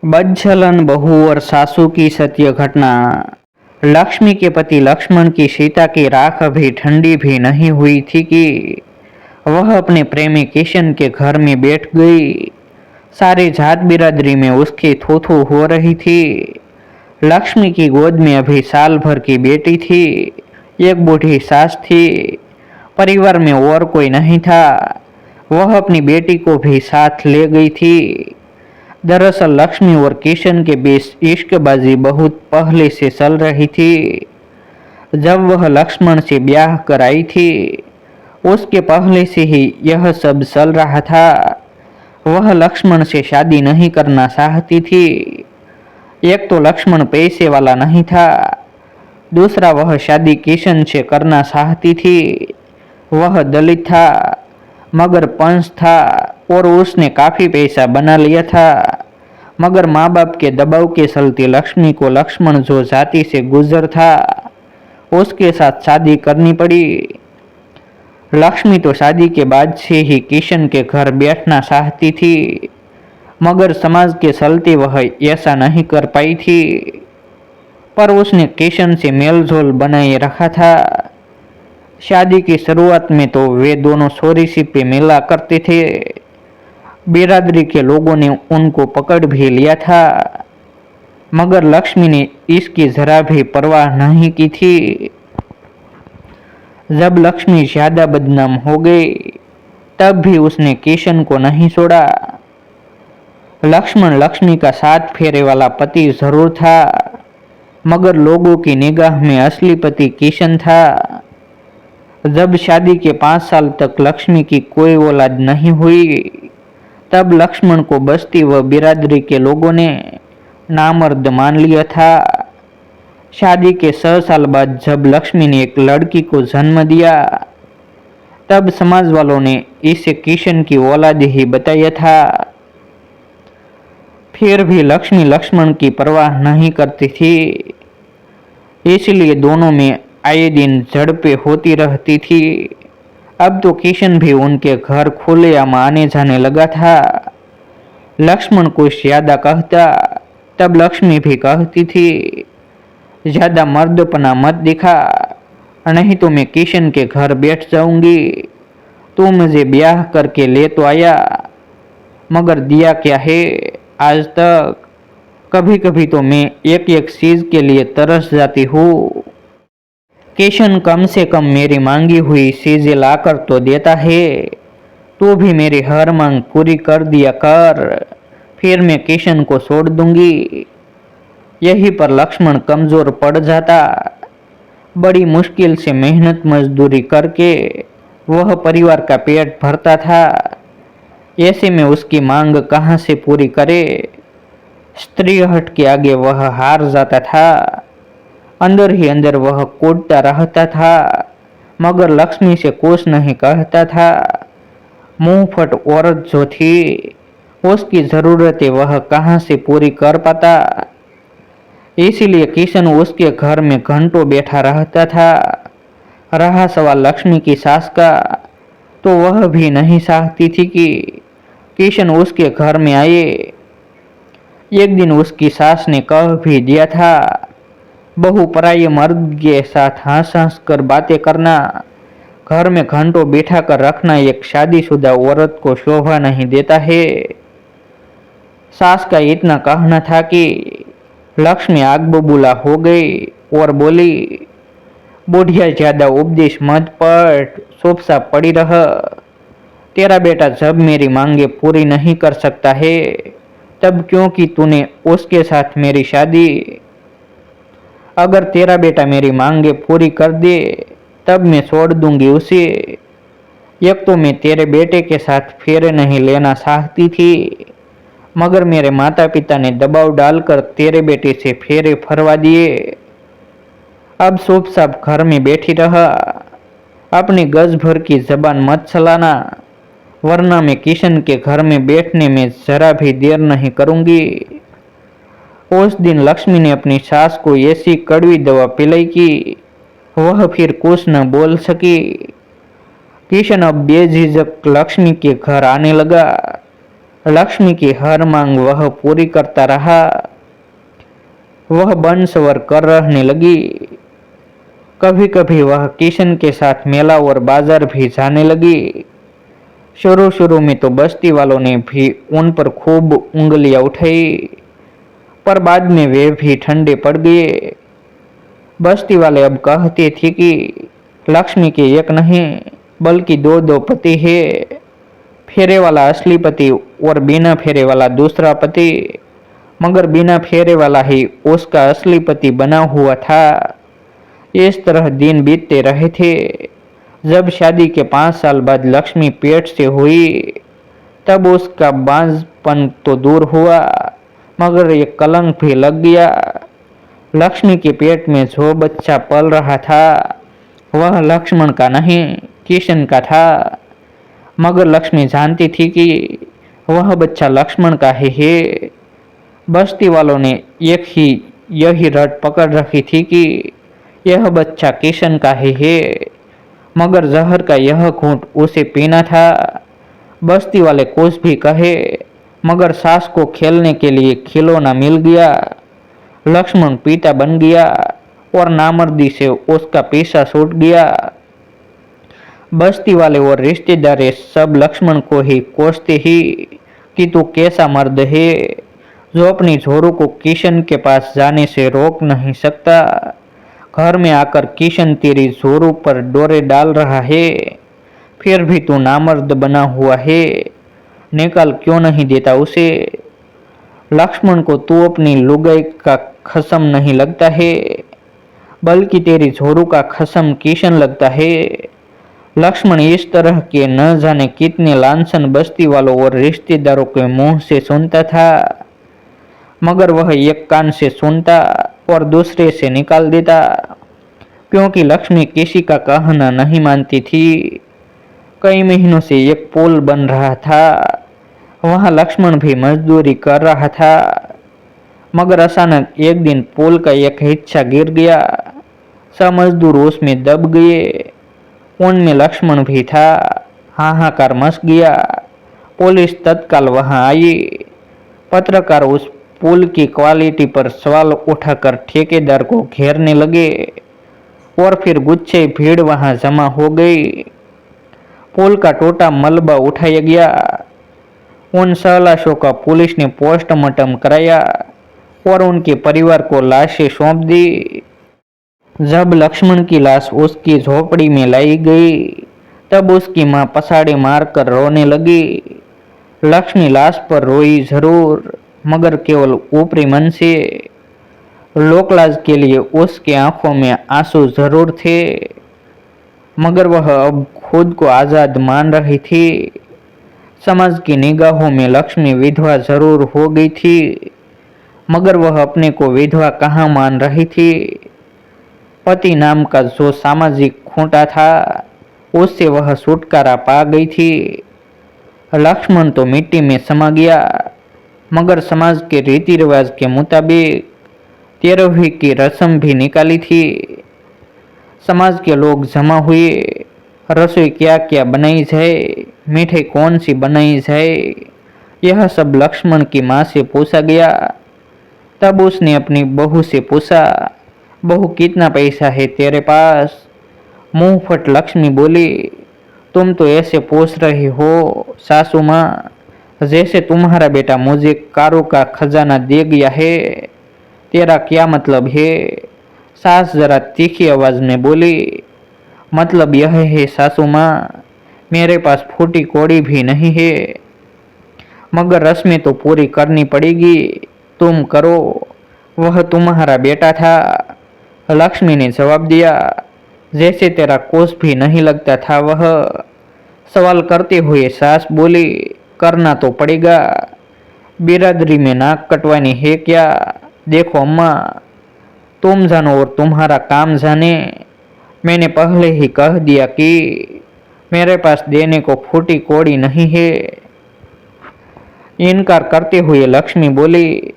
बदचलन बहू और सासू की सत्य घटना। लक्ष्मी के पति लक्ष्मण की सीता की राख अभी ठंडी भी नहीं हुई थी कि वह अपने प्रेमी किशन के घर में बैठ गई। सारी जात बिरादरी में उसकी थू थू हो रही थी। लक्ष्मी की गोद में अभी साल भर की बेटी थी। एक बूढ़ी सास थी। परिवार में और कोई नहीं था। वह अपनी बेटी को भी साथ ले गई थी। दरअसल लक्ष्मी और किशन के बीच इश्कबाजी बहुत पहले से चल रही थी। जब वह लक्ष्मण से ब्याह कर आई थी उसके पहले से ही यह सब चल रहा था। वह लक्ष्मण से शादी नहीं करना चाहती थी। एक तो लक्ष्मण पैसे वाला नहीं था, दूसरा वह शादी किशन से करना चाहती थी। वह दलित था मगर पंच था और उसने काफ़ी पैसा बना लिया था। मगर माँ बाप के दबाव के चलते लक्ष्मी को लक्ष्मण जो जाति से गुजर था उसके साथ शादी करनी पड़ी। लक्ष्मी तो शादी के बाद से ही किशन के घर बैठना चाहती थी, मगर समाज के चलते वह ऐसा नहीं कर पाई थी। पर उसने किशन से मेलजोल बनाए रखा था। शादी की शुरुआत में तो वे दोनों सोरीसी पे मिला करते थे। बिरादरी के लोगों ने उनको पकड़ भी लिया था, मगर लक्ष्मी ने इसकी जरा भी परवाह नहीं की थी। जब लक्ष्मी ज्यादा बदनाम हो गई तब भी उसने किशन को नहीं छोड़ा। लक्ष्मण लक्ष्मी का 7 फेरे वाला पति जरूर था, मगर लोगों की निगाह में असली पति किशन था। जब शादी के 5 साल तक लक्ष्मी की कोई औलाद नहीं हुई तब लक्ष्मण को बस्ती व बिरादरी के लोगों ने नामर्द मान लिया था। शादी के 6 साल बाद जब लक्ष्मी ने एक लड़की को जन्म दिया तब समाज वालों ने इसे किशन की औलाद ही बताया था। फिर भी लक्ष्मी लक्ष्मण की परवाह नहीं करती थी, इसलिए दोनों में आए दिन झड़पें होती रहती थी। अब तो किशन भी उनके घर खुलेआम आने जाने लगा था। लक्ष्मण कुछ ज्यादा कहता तब लक्ष्मी भी कहती थी, ज्यादा मर्दपना मत दिखा, नहीं तो मैं किशन के घर बैठ जाऊंगी। तू मुझे ब्याह करके ले तो आया, मगर दिया क्या है आज तक। कभी कभी तो मैं एक एक चीज के लिए तरस जाती हूँ। किशन कम से कम मेरी मांगी हुई चीजें लाकर तो देता है, तू भी मेरी हर मांग पूरी कर दिया कर, फिर मैं किशन को छोड़ दूंगी। यहीं पर लक्ष्मण कमजोर पड़ जाता। बड़ी मुश्किल से मेहनत मजदूरी करके वह परिवार का पेट भरता था। ऐसे में उसकी मांग कहाँ से पूरी करे। स्त्री हट के आगे वह हार जाता था। अंदर ही अंदर वह कूदता रहता था, मगर लक्ष्मी से कुछ नहीं कहता था। मुंहफट औरत जो थी उसकी जरूरतें वह कहाँ से पूरी कर पाता। इसीलिए किशन उसके घर में घंटों बैठा रहता था। रहा सवाल लक्ष्मी की सास का, तो वह भी नहीं चाहती थी कि किशन उसके घर में आए। एक दिन उसकी सास ने कह भी दिया था, बहू पराये मर्द के साथ हंस हंस कर बातें करना, घर में घंटों बिठा कर रखना एक शादीशुदा औरत को शोभा नहीं देता है। सास का इतना कहना था कि लक्ष्मी आग बबूला हो गई और बोली, बुढ़िया ज्यादा उपदेश मत पढ़, चुपचाप पड़ी रह। तेरा बेटा जब मेरी मांगे पूरी नहीं कर सकता है तब क्यों कि तूने उसके साथ मेरी शादी। अगर तेरा बेटा मेरी मांगे पूरी कर दे तब मैं छोड़ दूंगी उसे। एक तो मैं तेरे बेटे के साथ फेरे नहीं लेना चाहती थी, मगर मेरे माता पिता ने दबाव डालकर तेरे बेटे से फेरे फरवा दिए। अब चुपचाप घर में बैठी रहा, अपनी गज भर की जबान मत चलाना, वरना मैं किशन के घर में बैठने में जरा भी देर नहीं करूंगी। उस दिन लक्ष्मी ने अपनी सास को ऐसी कड़वी दवा पिलाई कि वह फिर कुछ न बोल सकी। किशन अब बेझिझक लक्ष्मी के घर आने लगा। लक्ष्मी की हर मांग वह पूरी करता रहा। वह बन सवर कर रहने लगी। कभी कभी वह किशन के साथ मेला और बाजार भी जाने लगी। शुरू शुरू में तो बस्ती वालों ने भी उन पर खूब उंगलियां उठाई, पर बाद में वे भी ठंडे पड़ गए। बस्ती वाले अब कहते थे कि लक्ष्मी के एक नहीं बल्कि दो दो पति है, फेरे वाला असली पति और बिना फेरे वाला दूसरा पति, मगर बिना फेरे वाला ही उसका असली पति बना हुआ था। इस तरह दिन बीतते रहे थे। जब शादी के 5 साल बाद लक्ष्मी पेट से हुई, तब उसका बांझपन तो दूर हुआ, मगर एक कलंक भी लग गया। लक्ष्मी के पेट में जो बच्चा पल रहा था वह लक्ष्मण का नहीं, किशन का था। मगर लक्ष्मी जानती थी कि वह बच्चा लक्ष्मण का ही है। बस्ती वालों ने यही रट पकड़ रखी थी कि यह बच्चा किशन का ही है, मगर जहर का यह घूंट उसे पीना था। बस्ती वाले कुछ भी कहे, मगर सास को खेलने के लिए खिलौना मिल गया। लक्ष्मण पिता बन गया और नामर्दी से उसका पीछा छूट गया। बस्ती वाले और रिश्तेदार सब लक्ष्मण को ही कोसते ही कि तू कैसा मर्द है जो अपनी जोरू को किशन के पास जाने से रोक नहीं सकता। घर में आकर किशन तेरी जोरू पर डोरे डाल रहा है, फिर भी तू नामर्द बना हुआ है, निकाल क्यों नहीं देता उसे। लक्ष्मण को तू अपनी लुगाई का खसम नहीं लगता है, बल्कि तेरी जोरू का खसम किशन लगता है। लक्ष्मण इस तरह के न जाने कितने लांछन बस्ती वालों और रिश्तेदारों के मुंह से सुनता था, मगर वह एक कान से सुनता और दूसरे से निकाल देता, क्योंकि लक्ष्मी किसी का कहना नहीं मानती थी। कई महीनों से एक पुल बन रहा था, वहां लक्ष्मण भी मजदूरी कर रहा था, मगर अचानक एक दिन पुल का एक हिस्सा गिर गया। सब मजदूर उसमें दब गए, उनमें लक्ष्मण भी था। हाहाकार मच गया। पुलिस तत्काल वहां आई। पत्रकार उस पुल की क्वालिटी पर सवाल उठाकर ठेकेदार को घेरने लगे और फिर गुच्छे भीड़ वहां जमा हो गई। पुल का टूटा मलबा उठाया गया। उन 6 लाशों का पुलिस ने पोस्टमार्टम कराया और उनके परिवार को लाशें सौंप दी। जब लक्ष्मण की लाश उसकी झोपड़ी में लाई गई, तब उसकी मां पसाड़े मारकर रोने लगी। लक्ष्मी लाश पर रोई जरूर, मगर केवल ऊपरी मन से। लोकलाज के लिए उसके आंखों में आंसू जरूर थे, मगर वह अब खुद को आजाद मान रही थी। समाज की निगाहों में लक्ष्मी विधवा जरूर हो गई थी, मगर वह अपने को विधवा कहाँ मान रही थी। पति नाम का जो सामाजिक खूंटा था, उससे वह छुटकारा पा गई थी। लक्ष्मण तो मिट्टी में समा गया, मगर समाज के रीति रिवाज के मुताबिक 13वीं की रस्म भी निकाली थी। समाज के लोग जमा हुए। रसोई क्या क्या बनाई जाए, मिठाई कौन सी बनाई जाए, यह सब लक्ष्मण की माँ से पूछा गया। तब उसने अपनी बहू से पूछा, बहू कितना पैसा है तेरे पास? मुंह फट लक्ष्मी बोली, तुम तो ऐसे पूछ रही हो सासू माँ, जैसे तुम्हारा बेटा मुझे कारों का खजाना दे गया है। तेरा क्या मतलब है? सास जरा तीखी आवाज में बोली, मतलब यह है सासू माँ, मेरे पास फूटी कौड़ी भी नहीं है, मगर रस्में तो पूरी करनी पड़ेगी, तुम करो, वह तुम्हारा बेटा था। लक्ष्मी ने जवाब दिया, जैसे तेरा कुछ भी नहीं लगता था। वह सवाल करते हुए सास बोली, करना तो पड़ेगा, बिरादरी में नाक कटवानी है क्या? देखो अम्मा, तुम जानो और तुम्हारा काम जाने, मैंने पहले ही कह दिया कि मेरे पास देने को फूटी कौड़ी नहीं है। इनकार करते हुए लक्ष्मी बोली,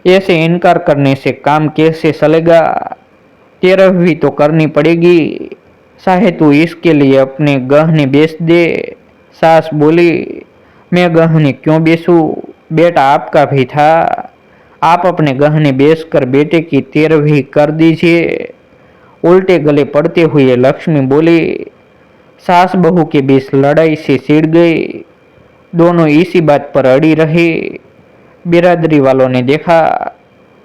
ऐसे इनकार करने से काम कैसे चलेगा? 13वीं तो करनी पड़ेगी, चाहे तू इसके लिए अपने गहने बेच दे। सास बोली, मैं गहने क्यों बेचूं? बेटा आपका भी था। आप अपने गहने बेचकर बेटे की तेरहवीं कर दीजिए। उल्टे गले पड़ते हुए लक्ष्मी बोली। सास बहू के बीच लड़ाई से छिड़ गई। दोनों इसी बात पर अड़ी रहे। बिरादरी वालों ने देखा,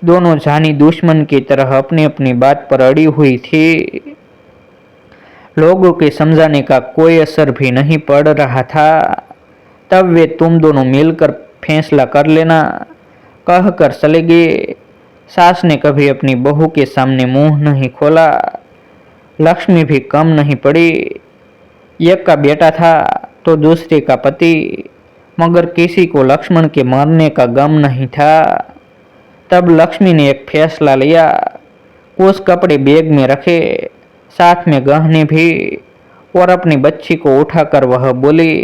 दोनों जानी दुश्मन की तरह अपनी अपनी बात पर अड़ी हुई थी। लोगों के समझाने का कोई असर भी नहीं पड़ रहा था। तब वे तुम दोनों मिलकर फैसला कर लेना कहकर चले गए। सास ने कभी अपनी बहू के सामने मुंह नहीं खोला। लक्ष्मी भी कम नहीं पड़ी। एक का बेटा था तो दूसरे का पति, मगर किसी को लक्ष्मण के मरने का गम नहीं था। तब लक्ष्मी ने एक फैसला लिया। कुछ कपड़े बैग में रखे, साथ में गहने भी, और अपनी बच्ची को उठाकर वह बोली,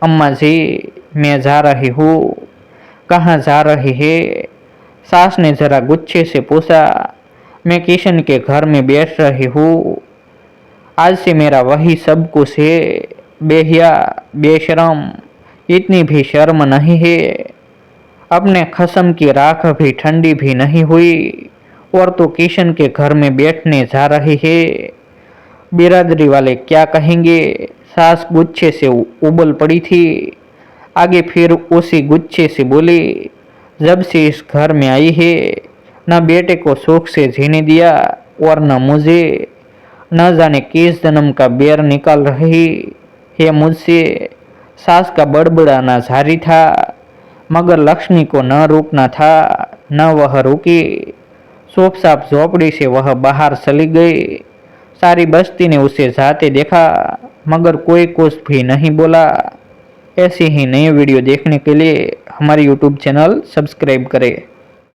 अम्मा जी मैं जा रही हूँ। कहाँ जा रही है? सास ने जरा गुस्से से पूछा। मैं किशन के घर में बैठ रही हूँ। आज से मेरा वही सब कुछ है। बेहिया, बेशरम, इतनी भी शर्म नहीं है। अपने खसम की राख भी ठंडी भी नहीं हुई और तो किशन के घर में बैठने जा रही है। बिरादरी वाले क्या कहेंगे? सास गुस्से से उबल पड़ी थी। आगे फिर उसी गुस्से से बोली, जब से इस घर में आई है न बेटे को सुख से जीने दिया और न मुझे। न जाने किस जन्म का बैर निकाल रही है मुझसे। सास का बड़बड़ाना जारी था, मगर लक्ष्मी को न रुकना था, न वह रुकी। चुपचाप झोपड़ी से वह बाहर चली गई। सारी बस्ती ने उसे जाते देखा, मगर कोई कुछ भी नहीं बोला। ऐसी ही नई वीडियो देखने के लिए हमारे YouTube चैनल सब्सक्राइब करें।